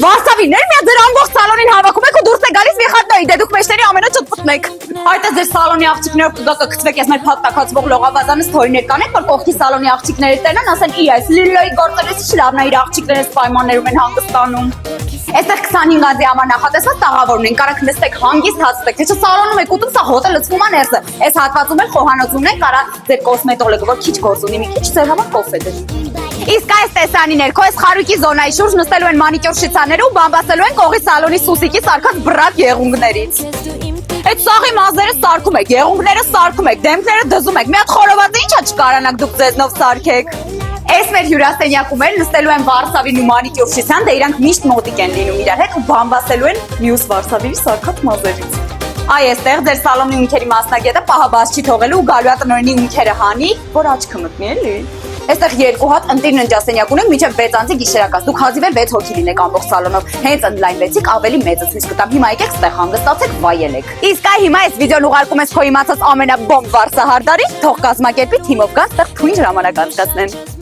Վարսավիներ միա ձեր ամբողջ սալոնին հավաքում եք ու դուրս է գալիս մի խատնոյի դե դուք մեջների ամենը չտպտնեք։ Այդ է ձեր սալոնի աղջիկներով կգա կգցվեք ես մեր փաթթակացվող լողավազանը սթորիներ կանեք, որ կողքի սալոնի աղջիկները տենան, ասեն ի այս լիլոյի գործերից լավն է իր աղջիկներս պայմաններում են հանգստանում։ Այստեղ 25 ազի համար նախատեսված տաղավորն են, կարաք նստեք հանգիստ հացտեք, թե չսալոնում եք ուտում, սա հոտը լցվում է ներսը։ Այս հատվածում էլ խոհանոցումն են, կարա ձեր կոսմետոլոգը, որ քիչ գործ ունի, մի քիչ ձեր համար կոֆե դրի։ Իսկ այս տեսանիներ, քո այս խարույկի զոնայի շուրջ նստելու են մանիկյուր շիցաները ու բամբասելու են կողի սալոնի սուսիկի սարքած բրակ եղունգներից։ Այդ սաղի մազերը սարքում եք, եղունգները սարքում եք, դեմքները դզում եք, մի հատ խորովածը ինչա չկարանաք դուք ձեզնով սարքեք։ Այս մեր հյուրասենյակում էլ նստելու են Վարսավին ու մանիկյուր շիցան, դե իրանք միշտ մոտիկ են լինում իրար հետ ու բամբասելու են մյուս Վարսավի սարքած մազերից։ Այ այստեղ ձեր սալոնի ունքերի մասնագետը պահաբաց չի թողելու ու գալու է տնօրենի ունքերը հանի, որ աչքը մտնի էլի։ Այստեղ երկու հատ ընտիր ննջասենյակ ունենք մինչև 6 անձի գիշերակաց։ Դուք հազիվ 6 հոգի լինեք ամբողջ սալոնով։ Հենց ընդլայնվեցիք, ավելի մեծը ցույց կտամ։ Հիմա եկեք ստեղ հանգստացեք, վայելեք։ Իսկ այ հիմա այս վիդեոն ուղարկում ես քո իմացած ամենաբոմբ վարսահարդարին, թող կազմակերպի թիմով գան, ստեղ թույն ժամանակ անցկացնեն։